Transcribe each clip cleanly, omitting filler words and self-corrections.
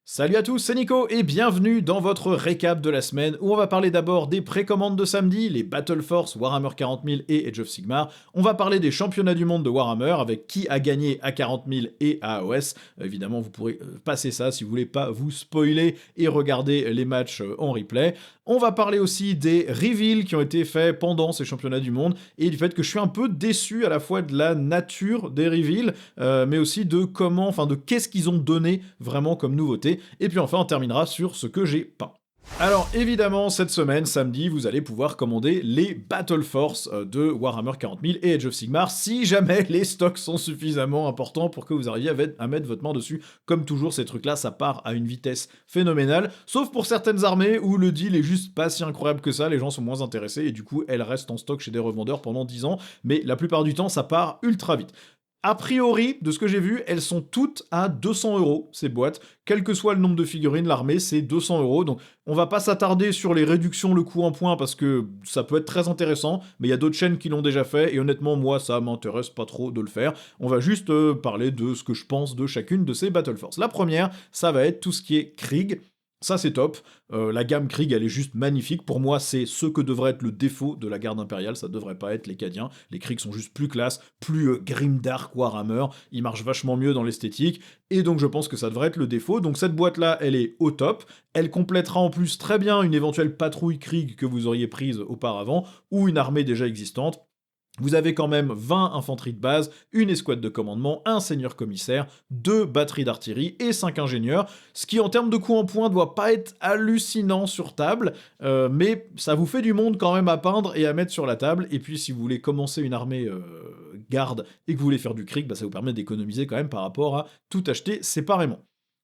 Salut à tous, c'est Nico et bienvenue dans votre récap de la semaine où on va parler d'abord des précommandes de samedi, les Battle Force, Warhammer 40 000 et Age of Sigmar. On va parler des championnats du monde de Warhammer avec qui a gagné à 40 000 et à AOS. Évidemment, vous pourrez passer ça si vous voulez pas vous spoiler et regarder les matchs en replay. On va parler aussi des reveals qui ont été faits pendant ces championnats du monde et du fait que je suis un peu déçu à la fois de la nature des reveals, mais aussi de comment, enfin de qu'est-ce qu'ils ont donné vraiment comme nouveauté. Et puis enfin, on terminera sur ce que j'ai peint. Alors évidemment, cette semaine, samedi, vous allez pouvoir commander les Battle Force de Warhammer 40 000 et Age of Sigmar si jamais les stocks sont suffisamment importants pour que vous arriviez à mettre votre main dessus. Comme toujours, ces trucs-là, ça part à une vitesse phénoménale, sauf pour certaines armées où le deal est juste pas si incroyable que ça, les gens sont moins intéressés et du coup, elles restent en stock chez des revendeurs pendant 10 ans, mais la plupart du temps, ça part ultra vite. A priori, de ce que j'ai vu, elles sont toutes à 200 €, ces boîtes. Quel que soit le nombre de figurines, l'armée, c'est 200 €. Donc, on va pas s'attarder sur les réductions, le coût en points, parce que ça peut être très intéressant, mais il y a d'autres chaînes qui l'ont déjà fait, et honnêtement, moi, ça m'intéresse pas trop de le faire. On va juste parler de ce que je pense de chacune de ces Battle Force. La première, ça va être tout ce qui est Krieg. Ça, c'est top. La gamme Krieg, elle est juste magnifique. Pour moi, c'est ce que devrait être le défaut de la garde impériale. Ça devrait pas être les Cadiens. Les Krieg sont juste plus classe, plus grimdark Warhammer. Ils marchent vachement mieux dans l'esthétique. Et donc, je pense que ça devrait être le défaut. Donc, cette boîte-là, elle est au top. Elle complétera en plus très bien une éventuelle patrouille Krieg que vous auriez prise auparavant ou une armée déjà existante. Vous avez quand même 20 infanteries de base, une escouade de commandement, un seigneur commissaire, 2 batteries d'artillerie et 5 ingénieurs, ce qui en termes de coût en points doit pas être hallucinant sur table, mais ça vous fait du monde quand même à peindre et à mettre sur la table, et puis si vous voulez commencer une armée garde et que vous voulez faire du Krieg, bah ça vous permet d'économiser quand même par rapport à tout acheter séparément.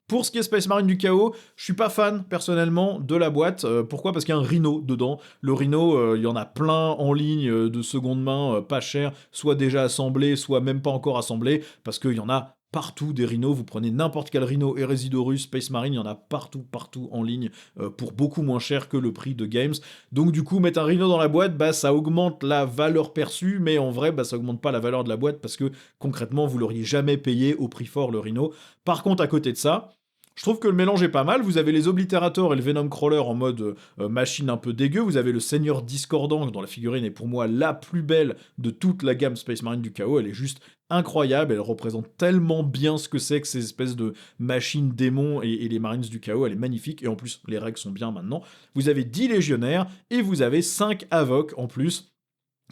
Pour ce qui est Space Marine du Chaos, je suis pas fan personnellement de la boîte. Pourquoi? Parce qu'il y a un Rhino dedans. Le Rhino, il y en a plein en ligne de seconde main, pas cher, soit déjà assemblé, soit même pas encore assemblé, parce qu'il y en a partout des Rhinos. Vous prenez n'importe quel Rhino, Hérésidorus, Space Marine, il y en a partout en ligne pour beaucoup moins cher que le prix de Games. Donc du coup, mettre un Rhino dans la boîte, bah ça augmente la valeur perçue, mais en vrai, bah ça augmente pas la valeur de la boîte parce que concrètement, vous l'auriez jamais payé au prix fort le Rhino. Par contre, à côté de ça, je trouve que le mélange est pas mal. Vous avez les Oblitérators et le Venom Crawler en mode machine un peu dégueu. Vous avez le Seigneur Discordant, dont la figurine est pour moi la plus belle de toute la gamme Space Marine du Chaos. Elle est juste incroyable. Elle représente tellement bien ce que c'est que ces espèces de machines démons et les Marines du Chaos. Elle est magnifique. Et en plus, les règles sont bien maintenant. Vous avez 10 Légionnaires et vous avez 5 Avoc en plus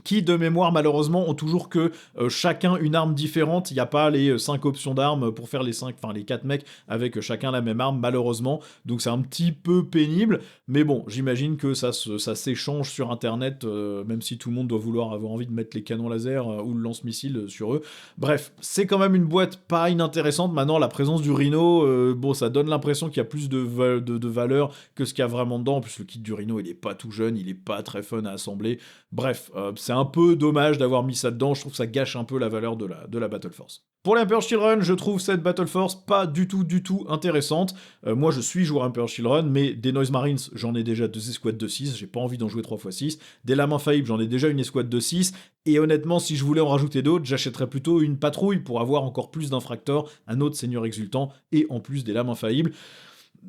qui, de mémoire, malheureusement, ont toujours que chacun une arme différente. Il n'y a pas les 5 options d'armes pour faire les 4 mecs avec chacun la même arme, malheureusement. Donc c'est un petit peu pénible. Mais bon, j'imagine que ça s'échange sur Internet, même si tout le monde doit vouloir avoir envie de mettre les canons laser ou le lance-missile sur eux. Bref, c'est quand même une boîte pas inintéressante. Maintenant, la présence du Rhino, bon, ça donne l'impression qu'il y a plus de valeur que ce qu'il y a vraiment dedans. En plus, le kit du Rhino, il est pas tout jeune, il est pas très fun à assembler. Bref, c'est un peu dommage d'avoir mis ça dedans, je trouve que ça gâche un peu la valeur de la Battle Force. Pour l'Emperor Children, je trouve cette Battle Force pas du tout intéressante. Moi, je suis joueur Emperor Children, mais des Noise Marines, j'en ai déjà 2 escouades de 6, j'ai pas envie d'en jouer 3x6. Des Lames Infaillibles, j'en ai déjà une escouade de 6, et honnêtement, si je voulais en rajouter d'autres, j'achèterais plutôt une patrouille pour avoir encore plus d'infractors, un autre Seigneur Exultant, et en plus des Lames Infaillibles.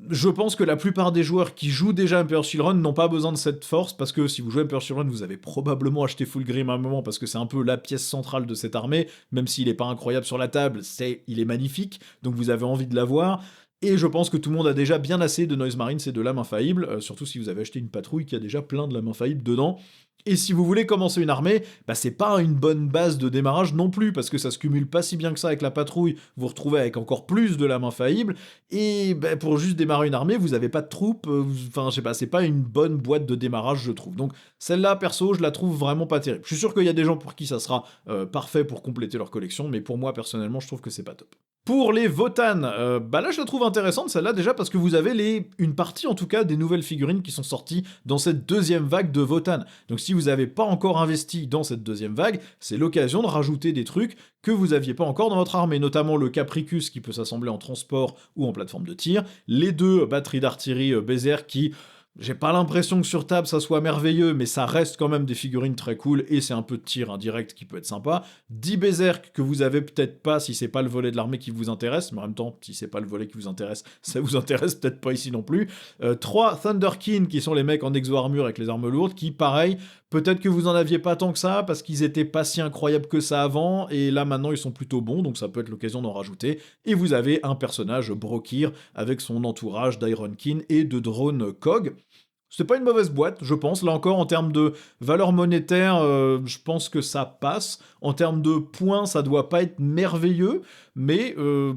Je pense que la plupart des joueurs qui jouent déjà Emperor Children n'ont pas besoin de cette force, parce que si vous jouez Emperor Children, vous avez probablement acheté Fulgrim à un moment, parce que c'est un peu la pièce centrale de cette armée, même s'il est pas incroyable sur la table, il est magnifique, donc vous avez envie de l'avoir. Et je pense que tout le monde a déjà bien assez de Noise Marines et de lames infaillibles, surtout si vous avez acheté une patrouille qui a déjà plein de lames infaillibles dedans. Et si vous voulez commencer une armée, bah c'est pas une bonne base de démarrage non plus, parce que ça se cumule pas si bien que ça avec la patrouille, vous vous retrouvez avec encore plus de lames infaillibles, et bah pour juste démarrer une armée, vous avez pas de troupes, enfin je sais pas, c'est pas une bonne boîte de démarrage je trouve. Donc celle-là, perso, je la trouve vraiment pas terrible. Je suis sûr qu'il y a des gens pour qui ça sera parfait pour compléter leur collection, mais pour moi personnellement, je trouve que c'est pas top. Pour les Votann, bah là je la trouve intéressante celle-là déjà parce que vous avez une partie en tout cas des nouvelles figurines qui sont sorties dans cette deuxième vague de Votann. Donc si vous n'avez pas encore investi dans cette deuxième vague, c'est l'occasion de rajouter des trucs que vous aviez pas encore dans votre armée, notamment le Capricus qui peut s'assembler en transport ou en plateforme de tir, les 2 batteries d'artillerie Bézère qui J'ai pas l'impression que sur table ça soit merveilleux, mais ça reste quand même des figurines très cool et c'est un peu de tir indirect qui peut être sympa. 10 Berserk que vous avez peut-être pas si c'est pas le volet de l'armée qui vous intéresse, mais en même temps, si c'est pas le volet qui vous intéresse, ça vous intéresse peut-être pas ici non plus. 3 Thunderkin qui sont les mecs en exo-armure avec les armes lourdes qui, pareil, peut-être que vous en aviez pas tant que ça parce qu'ils étaient pas si incroyables que ça avant et là maintenant ils sont plutôt bons donc ça peut être l'occasion d'en rajouter. Et vous avez un personnage Brokir avec son entourage d'Ironkin et de drone Cog. C'est pas une mauvaise boîte, je pense. Là encore, en termes de valeur monétaire, je pense que ça passe. En termes de points, ça doit pas être merveilleux, mais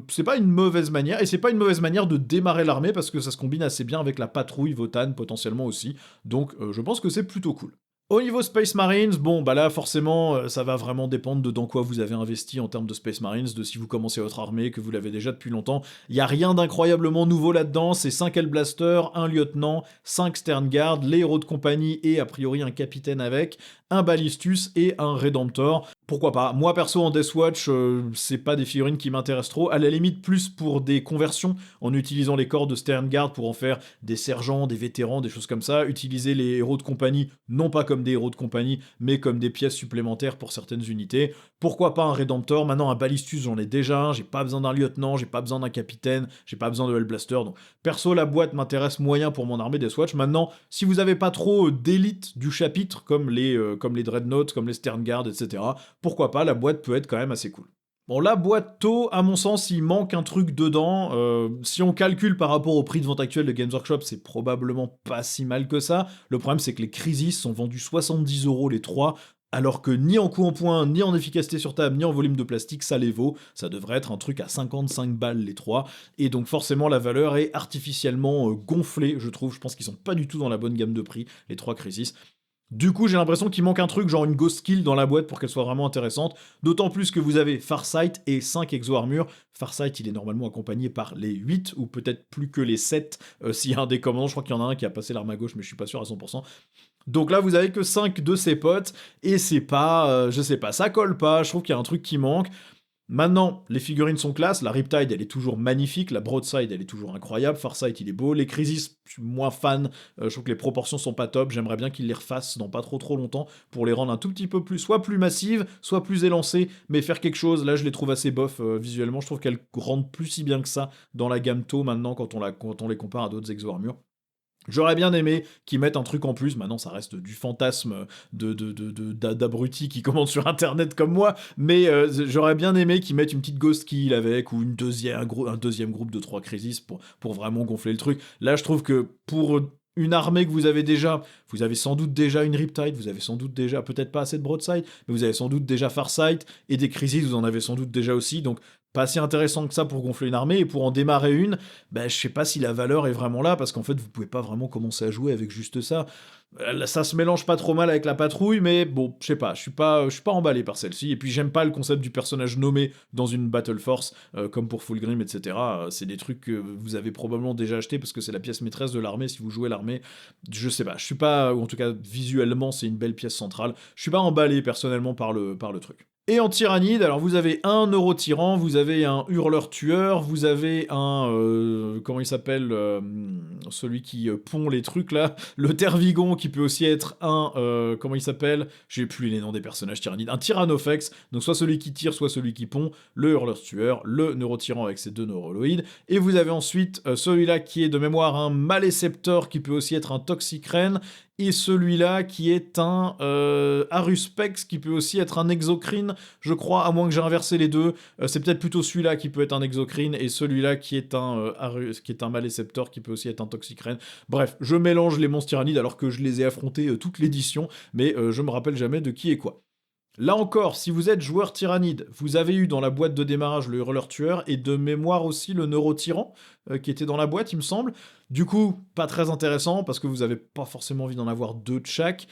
c'est pas une mauvaise manière. Et c'est pas une mauvaise manière de démarrer l'armée parce que ça se combine assez bien avec la patrouille Votan potentiellement aussi. Donc je pense que c'est plutôt cool. Au niveau Space Marines, bon, bah là, forcément, ça va vraiment dépendre de dans quoi vous avez investi en termes de Space Marines, de si vous commencez votre armée, que vous l'avez déjà depuis longtemps. Il y a rien d'incroyablement nouveau là-dedans, c'est 5 Hellblaster, un lieutenant, 5 Sternguard, les héros de compagnie et a priori un capitaine avec, un Ballistus et un Redemptor. Pourquoi pas? Moi perso en Deathwatch, c'est pas des figurines qui m'intéressent trop, à la limite plus pour des conversions, en utilisant les corps de Sternguard pour en faire des sergents, des vétérans, des choses comme ça, utiliser les héros de compagnie, non pas comme des héros de compagnie, mais comme des pièces supplémentaires pour certaines unités. Pourquoi pas un Redemptor? Maintenant un Ballistus j'en ai déjà un, j'ai pas besoin d'un lieutenant, j'ai pas besoin d'un capitaine, j'ai pas besoin de Hellblaster, donc perso la boîte m'intéresse moyen pour mon armée Deathwatch. Maintenant, si vous avez pas trop d'élite du chapitre, comme les Dreadnoughts, comme les Sternguard, etc., pourquoi pas, la boîte peut être quand même assez cool. Bon, la boîte tôt, à mon sens, il manque un truc dedans. Si on calcule par rapport au prix de vente actuel de Games Workshop, c'est probablement pas si mal que ça. Le problème, c'est que les Crisis sont vendus 70€ les 3, alors que ni en coup en point, ni en efficacité sur table, ni en volume de plastique, ça les vaut. Ça devrait être un truc à 55 balles les 3. Et donc forcément, la valeur est artificiellement gonflée, je trouve. Je pense qu'ils sont pas du tout dans la bonne gamme de prix, les 3 Crisis. Du coup, j'ai l'impression qu'il manque un truc, genre une Ghost Kill dans la boîte pour qu'elle soit vraiment intéressante. D'autant plus que vous avez Farsight et 5 exo-armures. Farsight, il est normalement accompagné par les 8, ou peut-être plus que les 7, s'il y a un des commandants. Je crois qu'il y en a un qui a passé l'arme à gauche, mais je suis pas sûr à 100%. Donc là, vous avez que 5 de ses potes, et c'est pas, je sais pas, ça colle pas, je trouve qu'il y a un truc qui manque. Maintenant, les figurines sont classe, la Riptide elle est toujours magnifique, la Broadside elle est toujours incroyable, Farsight il est beau, les Crisis, je suis moins fan, je trouve que les proportions sont pas top, j'aimerais bien qu'ils les refassent dans pas trop longtemps pour les rendre un tout petit peu plus, soit plus massives, soit plus élancées, mais faire quelque chose, là je les trouve assez bof visuellement, je trouve qu'elles rendent plus si bien que ça dans la gamme tôt maintenant quand on les compare à d'autres exo-armures. J'aurais bien aimé qu'ils mettent un truc en plus, maintenant ça reste du fantasme d'abrutis qui commandent sur internet comme moi, mais j'aurais bien aimé qu'ils mettent une petite Ghost Kill avec, ou un deuxième groupe de 3 Crisis pour vraiment gonfler le truc. Là je trouve que pour une armée que vous avez sans doute déjà une Riptide, vous avez sans doute déjà, peut-être pas assez de Broadside, mais vous avez sans doute déjà Farsight, et des Crisis vous en avez sans doute déjà aussi, donc pas si intéressant que ça pour gonfler une armée, et pour en démarrer une, bah, je sais pas si la valeur est vraiment là, parce qu'en fait, vous pouvez pas vraiment commencer à jouer avec juste ça. Ça se mélange pas trop mal avec la patrouille, mais bon, je sais pas, je suis pas emballé par celle-ci, et puis j'aime pas le concept du personnage nommé dans une Battle Force, comme pour Fulgrim, etc. C'est des trucs que vous avez probablement déjà acheté, parce que c'est la pièce maîtresse de l'armée, si vous jouez l'armée, je sais pas, je suis pas, ou en tout cas, visuellement, c'est une belle pièce centrale, je suis pas emballé personnellement par le truc. Et en tyrannide, alors vous avez un neurotyran, vous avez un hurleur-tueur, vous avez un... comment il s'appelle celui qui pond les trucs là, le Tervigon qui peut aussi être un... comment il s'appelle? J'ai plus les noms des personnages tyrannides. Un Tyrannofex, donc soit celui qui tire, soit celui qui pond, le hurleur-tueur, le neurotyran avec ses 2 neuroloïdes, et vous avez ensuite celui-là qui est de mémoire un Maléceptor qui peut aussi être un Toxicrène, et celui-là qui est un Aruspex qui peut aussi être un Exocrine, je crois, à moins que j'ai inversé les deux. C'est peut-être plutôt celui-là qui peut être un Exocrine et celui-là qui est un Maléceptor qui peut aussi être un Toxicrène. Bref, je mélange les monstres tyrannides alors que je les ai affrontés toute l'édition, mais je me rappelle jamais de qui est quoi. Là encore, si vous êtes joueur tyrannide, vous avez eu dans la boîte de démarrage le hurleur tueur et de mémoire aussi le neurotyran qui était dans la boîte, il me semble. Du coup, pas très intéressant parce que vous avez pas forcément envie d'en avoir 2 de chaque.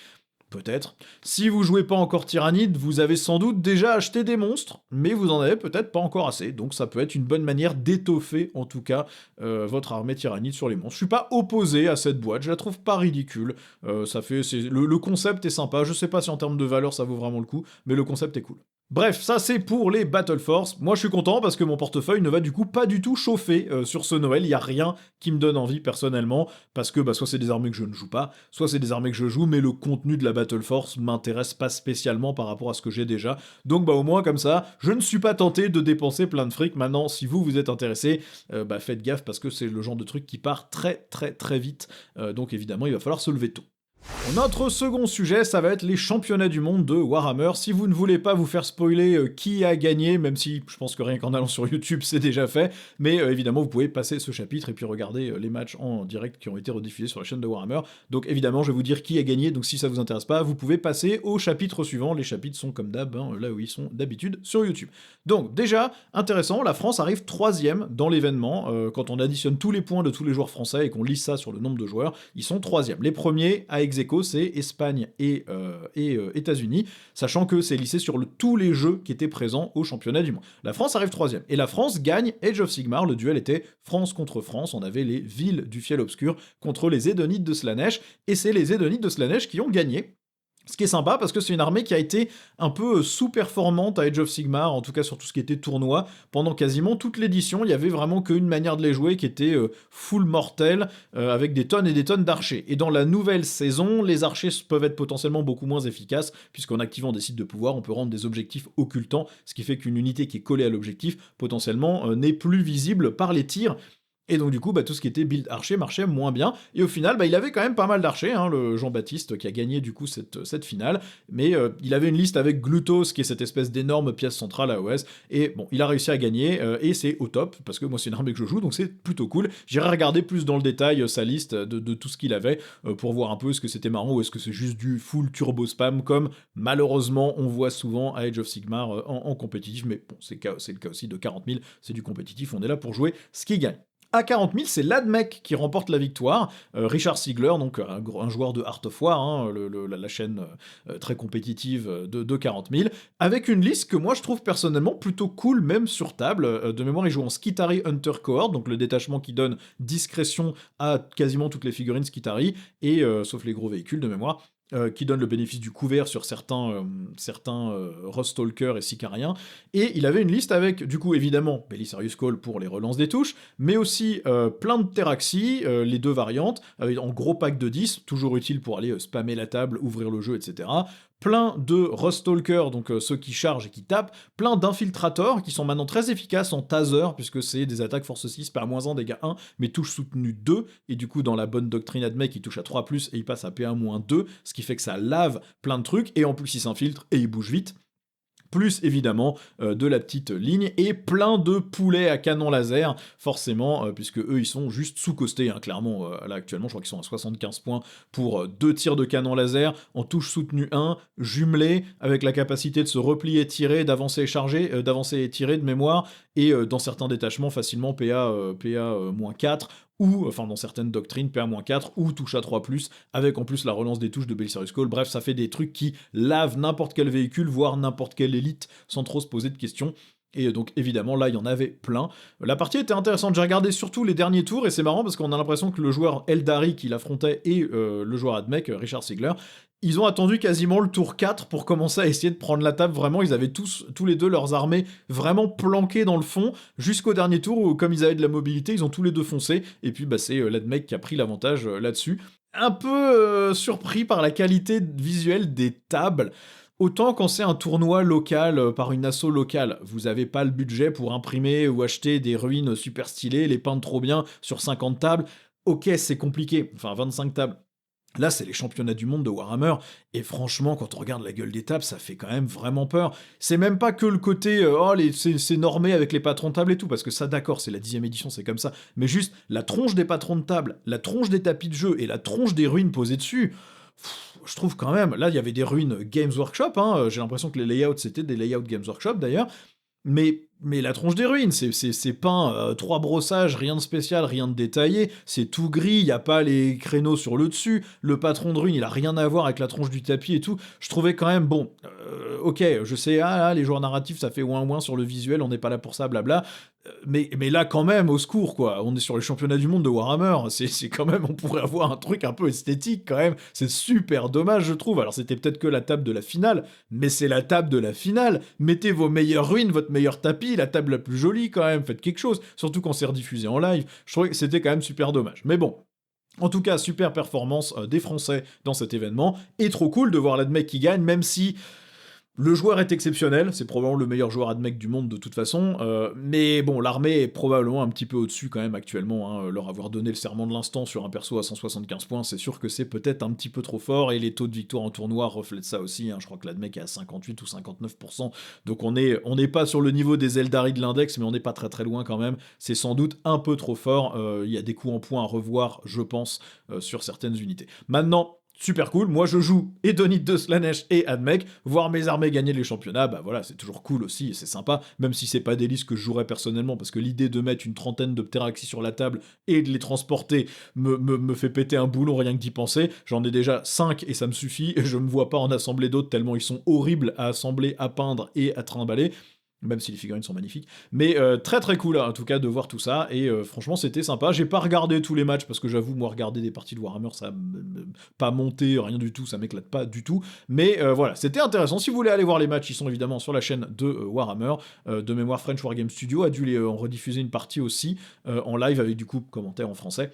Peut-être. Si vous jouez pas encore Tyrannide, vous avez sans doute déjà acheté des monstres, mais vous en avez peut-être pas encore assez, donc ça peut être une bonne manière d'étoffer, en tout cas, votre armée Tyrannide sur les monstres. Je suis pas opposé à cette boîte, je la trouve pas ridicule, le concept est sympa, je sais pas si en termes de valeur ça vaut vraiment le coup, mais le concept est cool. Bref, ça c'est pour les Battle Force. Moi je suis content parce que mon portefeuille ne va du coup pas du tout chauffer sur ce Noël. Il y a rien qui me donne envie personnellement parce que soit c'est des armées que je ne joue pas, soit c'est des armées que je joue, mais le contenu de la Battle Force m'intéresse pas spécialement par rapport à ce que j'ai déjà. Donc au moins comme ça, je ne suis pas tenté de dépenser plein de fric. Maintenant, si vous êtes intéressé, faites gaffe parce que c'est le genre de truc qui part très très très vite. Donc évidemment, il va falloir se lever tôt. Notre second sujet, ça va être les championnats du monde de Warhammer. Si vous ne voulez pas vous faire spoiler qui a gagné, même si je pense que rien qu'en allant sur YouTube c'est déjà fait, mais évidemment vous pouvez passer ce chapitre et puis regarder les matchs en direct qui ont été rediffusés sur la chaîne de Warhammer. Donc évidemment je vais vous dire qui a gagné, donc si ça vous intéresse pas, vous pouvez passer au chapitre suivant. Les chapitres sont comme d'hab, là où ils sont d'habitude sur YouTube. Donc déjà, intéressant, la France arrive 3ème dans l'événement. Quand on additionne tous les points de tous les joueurs français et qu'on lisse ça sur le nombre de joueurs, ils sont 3ème. Les premiers à ex-aequo, c'est Espagne et États-Unis, sachant que c'est lissé sur tous les jeux qui étaient présents au championnat du monde. La France arrive 3ème, et la France gagne Age of Sigmar. Le duel était France contre France, on avait les villes du Fiel Obscur contre les Édonites de Slaanesh, et c'est les Édonites de Slaanesh qui ont gagné. Ce qui est sympa parce que c'est une armée qui a été un peu sous-performante à Age of Sigmar, en tout cas sur tout ce qui était tournoi. Pendant quasiment toute l'édition, il y avait vraiment qu'une manière de les jouer qui était full mortel, avec des tonnes et des tonnes d'archers. Et dans la nouvelle saison, les archers peuvent être potentiellement beaucoup moins efficaces, puisqu'en activant des sites de pouvoir, on peut rendre des objectifs occultants, ce qui fait qu'une unité qui est collée à l'objectif, potentiellement, n'est plus visible par les tirs. Et donc du coup, tout ce qui était build archer marchait moins bien. Et au final, il avait quand même pas mal d'archers, le Jean-Baptiste qui a gagné du coup cette finale. Mais il avait une liste avec Glutos, qui est cette espèce d'énorme pièce centrale AOS. Et bon, il a réussi à gagner, et c'est au top, parce que moi c'est une armée que je joue, donc c'est plutôt cool. J'irai regarder plus dans le détail sa liste de tout ce qu'il avait, pour voir un peu est-ce que c'était marrant ou est-ce que c'est juste du full turbo spam, comme malheureusement on voit souvent à Age of Sigmar en compétitif. Mais bon, c'est le cas aussi de 40 000, c'est du compétitif, on est là pour jouer ce qui gagne. À 40 000, c'est l'Admec qui remporte la victoire. Richard Sigler, donc un joueur de Art of War, la chaîne très compétitive de 40 000, avec une liste que moi je trouve personnellement plutôt cool, même sur table. De mémoire, il joue en Skitari Hunter Cohort, donc le détachement qui donne discrétion à quasiment toutes les figurines Skitari, et sauf les gros véhicules de mémoire. Qui donne le bénéfice du couvert sur certains Rustalkers et Sicariens. Et il avait une liste avec, du coup, évidemment, Belisarius Cawl pour les relances des touches, mais aussi plein de Terraxi, les deux variantes, en gros pack de 10, toujours utile pour aller spammer la table, ouvrir le jeu, etc. Plein de Rustalkers, donc ceux qui chargent et qui tapent, plein d'infiltrators qui sont maintenant très efficaces en taser, puisque c'est des attaques force 6, PA-1, dégâts 1, mais touche soutenue 2, et du coup dans la bonne doctrine Admec, il touche à 3+, et il passe à PA-2, ce qui fait que ça lave plein de trucs, et en plus il s'infiltre, et il bouge vite. Plus évidemment de la petite ligne, et plein de poulets à canon laser, forcément, puisque eux ils sont juste sous-costés, clairement, là actuellement je crois qu'ils sont à 75 points pour 2 tirs de canon laser, en touche soutenue 1, jumelé, avec la capacité de se replier et tirer, d'avancer et charger, d'avancer et tirer de mémoire, et dans certains détachements facilement PA-4, ou, enfin dans certaines doctrines, PA-4, ou touche à 3+, avec en plus la relance des touches de Belisarius Cawl. Bref, ça fait des trucs qui lavent n'importe quel véhicule, voire n'importe quelle élite, sans trop se poser de questions. Et donc évidemment là il y en avait plein. La partie était intéressante, j'ai regardé surtout les derniers tours, et c'est marrant parce qu'on a l'impression que le joueur Eldari qui l'affrontait et le joueur Admec, Richard Sigler, ils ont attendu quasiment le tour 4 pour commencer à essayer de prendre la table. Vraiment, ils avaient tous les deux leurs armées vraiment planquées dans le fond, jusqu'au dernier tour où, comme ils avaient de la mobilité, ils ont tous les deux foncé, et puis c'est l'Admec qui a pris l'avantage là-dessus. Un peu surpris par la qualité visuelle des tables. Autant quand c'est un tournoi local, par une asso locale, vous avez pas le budget pour imprimer ou acheter des ruines super stylées, les peindre trop bien sur 50 tables, ok c'est compliqué, enfin 25 tables. Là, c'est les championnats du monde de Warhammer, et franchement, quand on regarde la gueule des tables, ça fait quand même vraiment peur. C'est même pas que le côté c'est normé avec les patrons de table et tout, parce que ça, d'accord, c'est la 10e édition, c'est comme ça, mais juste la tronche des patrons de table, la tronche des tapis de jeu et la tronche des ruines posées dessus. Je trouve quand même, là il y avait des ruines Games Workshop, j'ai l'impression que les layouts c'était des layouts Games Workshop d'ailleurs, mais Mais la tronche des ruines, c'est peint, 3 brossages, rien de spécial, rien de détaillé, c'est tout gris, il y a pas les créneaux sur le dessus, le patron de rune, il a rien à voir avec la tronche du tapis et tout. Je trouvais quand même, bon, OK, je sais, les joueurs narratifs, ça fait ouin ouin sur le visuel, on n'est pas là pour ça, blabla. Mais là, quand même, au secours, quoi. On est sur les championnats du monde de Warhammer. C'est quand même, on pourrait avoir un truc un peu esthétique, quand même. C'est super dommage, je trouve. Alors, c'était peut-être que la table de la finale, mais c'est la table de la finale. Mettez vos meilleures ruines, votre meilleur tapis, la table la plus jolie, quand même. Faites quelque chose. Surtout quand c'est rediffusé en live. Je trouvais que c'était quand même super dommage. Mais bon. En tout cas, super performance des Français dans cet événement. Et trop cool de voir l'Admec qui gagne, même si le joueur est exceptionnel, c'est probablement le meilleur joueur AdMech du monde de toute façon, mais bon, l'armée est probablement un petit peu au-dessus quand même actuellement, hein, leur avoir donné le serment de l'instant sur un perso à 175 points, c'est sûr que c'est peut-être un petit peu trop fort, et les taux de victoire en tournoi reflètent ça aussi, hein, je crois que l'AdMech est à 58 ou 59%, donc on n'est pas sur le niveau des Eldari de l'index, mais on n'est pas très très loin quand même, c'est sans doute un peu trop fort, il y a des coups en points à revoir, je pense, sur certaines unités. Maintenant, super cool, moi je joue Edonit de Slanesh et Admech, voir mes armées gagner les championnats, bah voilà, c'est toujours cool aussi, et c'est sympa, même si c'est pas des listes que je jouerais personnellement, parce que l'idée de mettre une trentaine de Pteraxis sur la table et de les transporter me fait péter un boulon rien que d'y penser, j'en ai déjà 5 et ça me suffit, et je me vois pas en assembler d'autres tellement ils sont horribles à assembler, à peindre et à trimballer, même si les figurines sont magnifiques. Mais très très cool en tout cas de voir tout ça, et franchement c'était sympa. J'ai pas regardé tous les matchs, parce que j'avoue, moi regarder des parties de Warhammer, ça pas monté, rien du tout, ça m'éclate pas du tout. Mais voilà, c'était intéressant. Si vous voulez aller voir les matchs, ils sont évidemment sur la chaîne de Warhammer. De mémoire, French Wargame Studio a dû les en rediffuser une partie aussi, en live, avec du coup commentaires en français.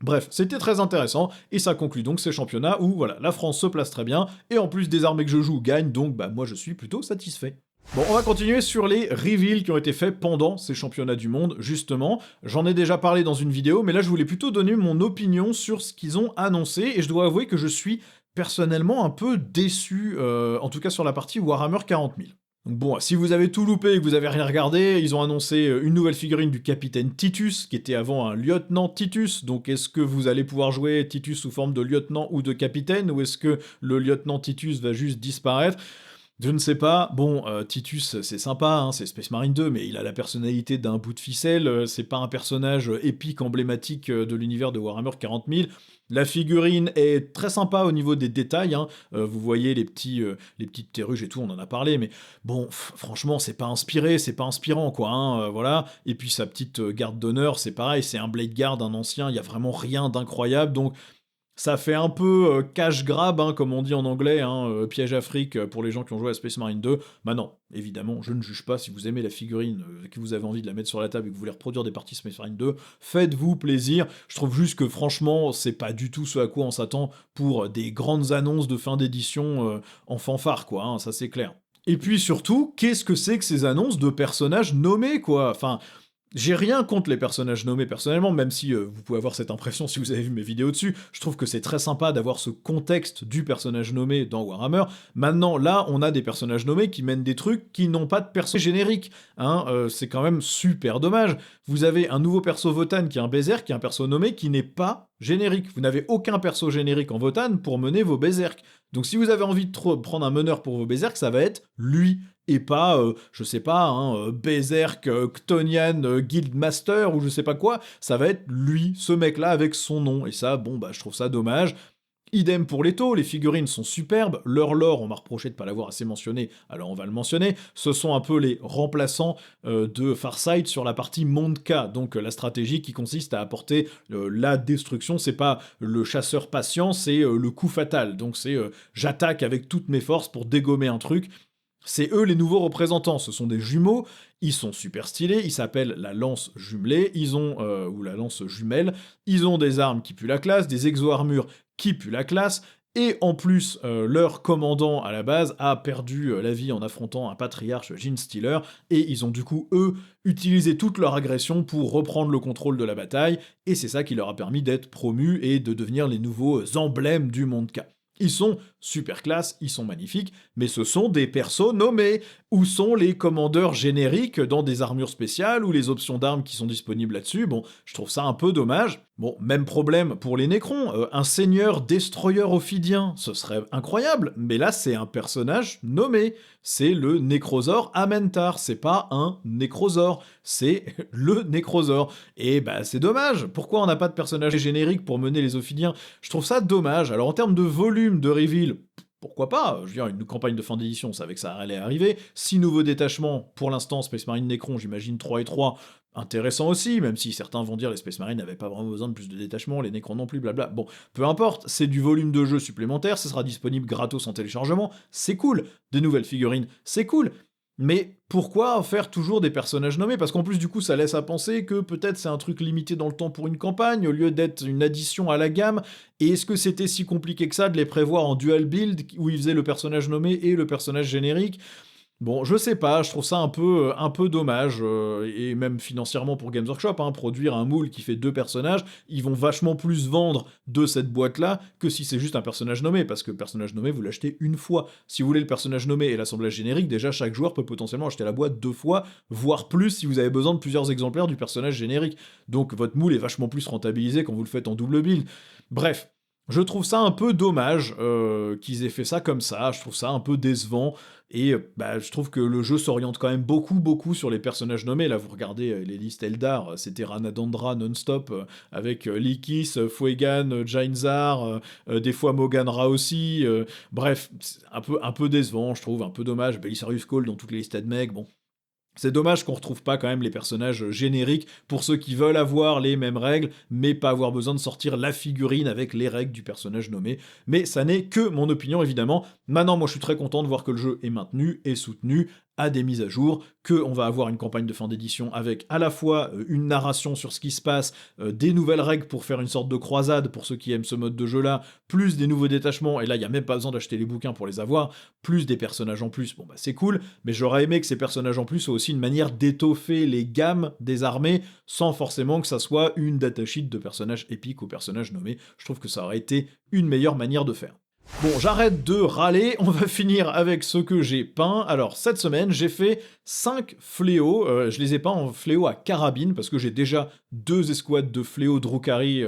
Bref, c'était très intéressant, et ça conclut donc ces championnats où voilà, la France se place très bien, et en plus des armées que je joue gagnent, donc bah moi je suis plutôt satisfait. Bon, on va continuer sur les reveals qui ont été faits pendant ces championnats du monde, justement. J'en ai déjà parlé dans une vidéo, mais là je voulais plutôt donner mon opinion sur ce qu'ils ont annoncé, et je dois avouer que je suis personnellement un peu déçu, en tout cas sur la partie Warhammer 40 000. Donc bon, si vous avez tout loupé et que vous avez rien regardé, ils ont annoncé une nouvelle figurine du capitaine Titus, qui était avant un lieutenant Titus, donc est-ce que vous allez pouvoir jouer Titus sous forme de lieutenant ou de capitaine, ou est-ce que le lieutenant Titus va juste disparaître ? Je ne sais pas, bon, Titus, c'est sympa, hein, c'est Space Marine 2, mais il a la personnalité d'un bout de ficelle, c'est pas un personnage épique, emblématique de l'univers de Warhammer 40 000. La figurine est très sympa au niveau des détails, hein, vous voyez les petites terruges et tout, on en a parlé, mais bon, franchement, c'est pas inspiré, c'est pas inspirant, quoi, hein, voilà. Et puis sa petite garde d'honneur, c'est pareil, c'est un Blade Guard, un ancien, il y a vraiment rien d'incroyable, donc ça fait un peu cash grab, hein, comme on dit en anglais, hein, piège Afrique pour les gens qui ont joué à Space Marine 2. Bah non, évidemment, je ne juge pas. Si vous aimez la figurine, que vous avez envie de la mettre sur la table et que vous voulez reproduire des parties Space Marine 2, faites-vous plaisir. Je trouve juste que franchement, c'est pas du tout ce à quoi on s'attend pour des grandes annonces de fin d'édition en fanfare, quoi, hein, ça c'est clair. Et puis surtout, qu'est-ce que c'est que ces annonces de personnages nommés, quoi? Enfin, j'ai rien contre les personnages nommés personnellement, même si vous pouvez avoir cette impression si vous avez vu mes vidéos dessus. Je trouve que c'est très sympa d'avoir ce contexte du personnage nommé dans Warhammer. Maintenant, là, on a des personnages nommés qui mènent des trucs qui n'ont pas de perso générique. Hein, c'est quand même super dommage. Vous avez un nouveau perso Votann qui est un Berserk, qui est un perso nommé qui n'est pas générique. Vous n'avez aucun perso générique en Votann pour mener vos Berserk. Donc si vous avez envie de prendre un meneur pour vos Berserk, ça va être lui. Et pas, je sais pas, hein, Berserk, Chtonian, Guildmaster, ou je sais pas quoi, ça va être lui, ce mec-là, avec son nom. Et ça, bon, bah, je trouve ça dommage. Idem pour les taux, les figurines sont superbes, leur lore, on m'a reproché de ne pas l'avoir assez mentionné, alors on va le mentionner, ce sont un peu les remplaçants de Farsight sur la partie Monde K, donc la stratégie qui consiste à apporter la destruction, c'est pas le chasseur patient, c'est le coup fatal, donc c'est j'attaque avec toutes mes forces pour dégommer un truc. C'est eux les nouveaux représentants, ce sont des jumeaux, ils sont super stylés, ils s'appellent la lance jumelée, ou la lance jumelle, ils ont des armes qui puent la classe, des exo-armures qui puent la classe, et en plus, leur commandant à la base a perdu la vie en affrontant un patriarche Genestealer, et ils ont du coup, eux, utilisé toute leur agression pour reprendre le contrôle de la bataille, et c'est ça qui leur a permis d'être promus et de devenir les nouveaux emblèmes du monde K. Ils sont super classe, ils sont magnifiques, mais ce sont des persos nommés. Où sont les commandeurs génériques dans des armures spéciales ou les options d'armes qui sont disponibles là-dessus? Bon, je trouve ça un peu dommage. Bon, même problème pour les Nécrons. Un seigneur destroyer ophidien, ce serait incroyable, mais là c'est un personnage nommé. C'est le Nécrosaure Amentar, c'est pas un Nécrosaure, c'est le Nécrosaure. Et bah c'est dommage, pourquoi on n'a pas de personnage générique pour mener les Ophidiens? Je trouve ça dommage. Alors en termes de volume de reveal, pourquoi pas? Je veux dire, une campagne de fin d'édition, on savait que ça allait arriver. 6 nouveaux détachements, pour l'instant, Space Marine Necron, j'imagine 3 et 3, intéressant aussi, même si certains vont dire les Space Marines n'avaient pas vraiment besoin de plus de détachements, les Necrons non plus, blabla. Bon, peu importe, c'est du volume de jeu supplémentaire, ça sera disponible gratos en téléchargement, c'est cool. Des nouvelles figurines, c'est cool. Mais pourquoi faire toujours des personnages nommés? Parce qu'en plus, du coup, ça laisse à penser que peut-être c'est un truc limité dans le temps pour une campagne, au lieu d'être une addition à la gamme. Et est-ce que c'était si compliqué que ça de les prévoir en dual build, où ils faisaient le personnage nommé et le personnage générique? Bon, je sais pas, je trouve ça un peu dommage, et même financièrement pour Games Workshop, hein, produire un moule qui fait 2 personnages, ils vont vachement plus vendre de cette boîte-là que si c'est juste un personnage nommé, parce que le personnage nommé, vous l'achetez une fois. Si vous voulez le personnage nommé et l'assemblage générique, déjà chaque joueur peut potentiellement acheter la boîte 2 fois, voire plus si vous avez besoin de plusieurs exemplaires du personnage générique. Donc votre moule est vachement plus rentabilisé quand vous le faites en double build. Bref, je trouve ça un peu dommage qu'ils aient fait ça comme ça, je trouve ça un peu décevant, et bah, je trouve que le jeu s'oriente quand même beaucoup sur les personnages nommés. Là, vous regardez les listes Eldar, c'était Ranadandra non-stop, avec Likis, Fuegan, Jainzar, des fois Moganra aussi. Bref, c'est un peu décevant, je trouve, un peu dommage. Belisarius Cole dans toutes les listes Admech, bon. C'est dommage qu'on retrouve pas quand même les personnages génériques pour ceux qui veulent avoir les mêmes règles, mais pas avoir besoin de sortir la figurine avec les règles du personnage nommé. Mais ça n'est que mon opinion évidemment. Maintenant, moi je suis très content de voir que le jeu est maintenu et soutenu à des mises à jour, qu'on va avoir une campagne de fin d'édition avec à la fois une narration sur ce qui se passe, des nouvelles règles pour faire une sorte de croisade pour ceux qui aiment ce mode de jeu-là, plus des nouveaux détachements, et là il n'y a même pas besoin d'acheter les bouquins pour les avoir, plus des personnages en plus, bon bah c'est cool, mais j'aurais aimé que ces personnages en plus soient aussi une manière d'étoffer les gammes des armées, sans forcément que ça soit une datasheet de personnages épiques ou personnages nommés. Je trouve que ça aurait été une meilleure manière de faire. Bon, j'arrête de râler, on va finir avec ce que j'ai peint. Alors, cette semaine, j'ai fait 5 fléaux. Je les ai peints en fléaux à carabine, parce que j'ai déjà 2 escouades de fléaux Drukhari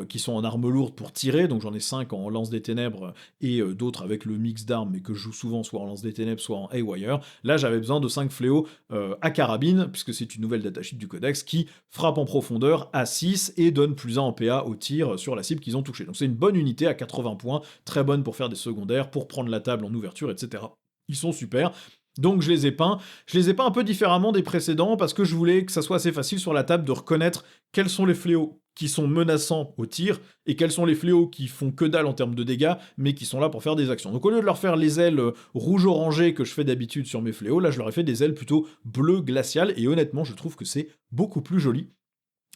qui sont en arme lourde pour tirer, donc j'en ai 5 en lance des ténèbres et d'autres avec le mix d'armes, mais que je joue souvent soit en lance des ténèbres, soit en Haywire. Là, j'avais besoin de 5 fléaux à carabine, puisque c'est une nouvelle datasheet du codex qui frappe en profondeur à 6 et donne plus 1 en PA au tir sur la cible qu'ils ont touchée. Donc c'est une bonne unité à 80 points, très bonne pour faire des secondaires, pour prendre la table en ouverture, etc. Ils sont super. Donc je les ai peints. Je les ai peints un peu différemment des précédents parce que je voulais que ça soit assez facile sur la table de reconnaître quels sont les fléaux qui sont menaçants au tir et quels sont les fléaux qui font que dalle en termes de dégâts mais qui sont là pour faire des actions. Donc au lieu de leur faire les ailes rouge-orangé que je fais d'habitude sur mes fléaux, là je leur ai fait des ailes plutôt bleu glacial et honnêtement je trouve que c'est beaucoup plus joli.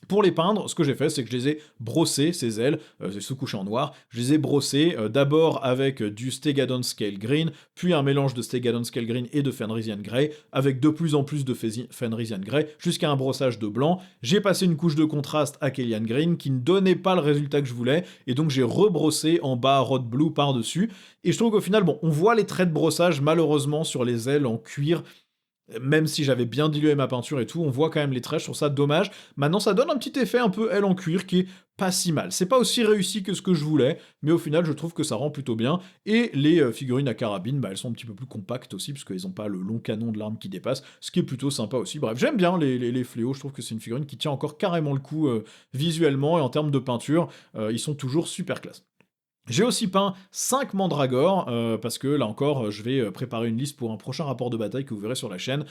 Pour les peindre, ce que j'ai fait, c'est que je les ai brossés, ces ailes, j'ai sous-couché en noir, je les ai brossés d'abord avec du Stegadon Scale Green, puis un mélange de Stegadon Scale Green et de Fenrisian Grey, avec de plus en plus de Fenrisian Grey, jusqu'à un brossage de blanc. J'ai passé une couche de contraste à Kellyan Green qui ne donnait pas le résultat que je voulais, et donc j'ai rebrossé en bas Rod Blue par-dessus, et je trouve qu'au final, bon, on voit les traits de brossage malheureusement sur les ailes en cuir, même si j'avais bien dilué ma peinture et tout, on voit quand même les traits, je trouve ça dommage. Maintenant, ça donne un petit effet un peu aile en cuir qui est pas si mal. C'est pas aussi réussi que ce que je voulais, mais au final, je trouve que ça rend plutôt bien. Et les figurines à carabine, bah, elles sont un petit peu plus compactes aussi, parce qu'elles ont pas le long canon de l'arme qui dépasse, ce qui est plutôt sympa aussi. Bref, j'aime bien les fléaux, je trouve que c'est une figurine qui tient encore carrément le coup visuellement, et en termes de peinture, ils sont toujours super classe. J'ai aussi peint 5 mandragores, parce que là encore, je vais préparer une liste pour un prochain rapport de bataille que vous verrez sur la chaîne,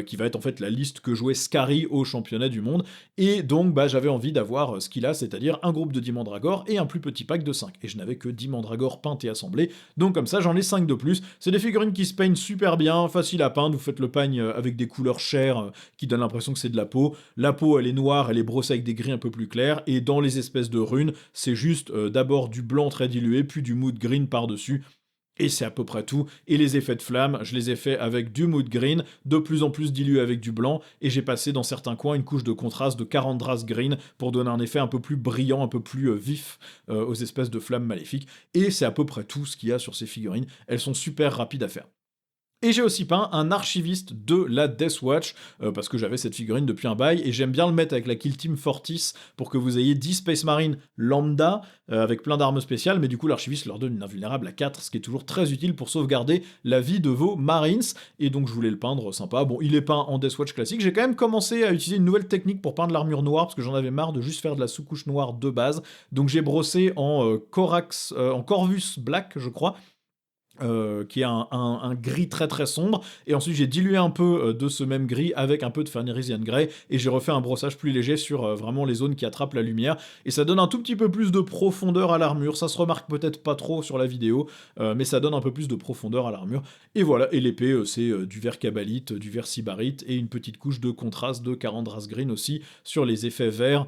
qui va être en fait la liste que jouait Scary au championnat du monde, et donc bah, j'avais envie d'avoir ce qu'il a, c'est-à-dire un groupe de 10 mandragores et un plus petit pack de 5, et je n'avais que 10 mandragores peints et assemblés, donc comme ça j'en ai 5 de plus. C'est des figurines qui se peignent super bien, facile à peindre, vous faites le pagne avec des couleurs chères qui donnent l'impression que c'est de la peau elle est noire, elle est brossée avec des gris un peu plus clairs, et dans les espèces de runes, c'est juste d'abord du blanc très dilué, puis du mood green par-dessus, et c'est à peu près tout. Et les effets de flamme, je les ai faits avec du mood green, de plus en plus dilué avec du blanc, et j'ai passé dans certains coins une couche de contraste de 40 Dras green pour donner un effet un peu plus brillant, un peu plus vif aux espèces de flammes maléfiques, et c'est à peu près tout ce qu'il y a sur ces figurines. Elles sont super rapides à faire. Et j'ai aussi peint un archiviste de la Death Watch, parce que j'avais cette figurine depuis un bail, et j'aime bien le mettre avec la Kill Team Fortis pour que vous ayez 10 Space Marines lambda, avec plein d'armes spéciales, mais du coup l'archiviste leur donne une invulnérable à 4, ce qui est toujours très utile pour sauvegarder la vie de vos Marines, et donc je voulais le peindre sympa. Bon, il est peint en Death Watch classique, j'ai quand même commencé à utiliser une nouvelle technique pour peindre l'armure noire, parce que j'en avais marre de juste faire de la sous-couche noire de base, donc j'ai brossé en en Corvus Black, je crois, qui est un gris très très sombre, et ensuite j'ai dilué un peu de ce même gris avec un peu de Phanarisian Grey, et j'ai refait un brossage plus léger sur vraiment les zones qui attrapent la lumière, et ça donne un tout petit peu plus de profondeur à l'armure. Ça se remarque peut-être pas trop sur la vidéo, mais ça donne un peu plus de profondeur à l'armure, et voilà. Et l'épée, c'est du vert cabalite, du vert sybarite, et une petite couche de contraste de Karandras Green aussi sur les effets verts,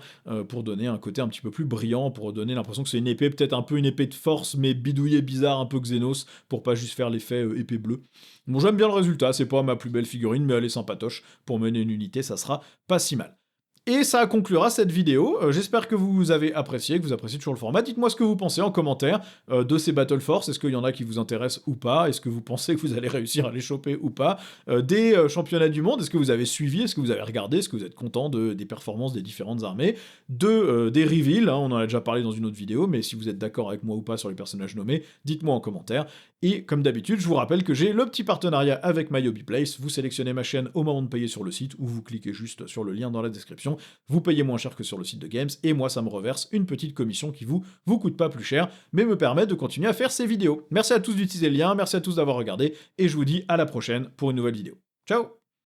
pour donner un côté un petit peu plus brillant, pour donner l'impression que c'est une épée, peut-être un peu une épée de force, mais bidouillée bizarre, un peu Xenos, pour pas juste faire l'effet épée bleue. Bon, j'aime bien le résultat, c'est pas ma plus belle figurine, mais elle est sympatoche. Pour mener une unité, ça sera pas si mal. Et ça conclura cette vidéo. J'espère que vous avez apprécié, que vous appréciez toujours le format. Dites-moi ce que vous pensez en commentaire de ces Battle Force. Est-ce qu'il y en a qui vous intéressent ou pas? Est-ce que vous pensez que vous allez réussir à les choper ou pas? Des championnats du monde, est-ce que vous avez suivi? Est-ce que vous avez regardé? Est-ce que vous êtes content des performances des différentes armées? Des reveals, hein, on en a déjà parlé dans une autre vidéo, mais si vous êtes d'accord avec moi ou pas sur les personnages nommés, dites-moi en commentaire. Et comme d'habitude, je vous rappelle que j'ai le petit partenariat avec MyHobbyPlace. Vous sélectionnez ma chaîne au moment de payer sur le site, ou vous cliquez juste sur le lien dans la description. Vous payez moins cher que sur le site de Games, et moi ça me reverse une petite commission qui vous coûte pas plus cher, mais me permet de continuer à faire ces vidéos. Merci à tous d'utiliser le lien, merci à tous d'avoir regardé, et je vous dis à la prochaine pour une nouvelle vidéo. Ciao!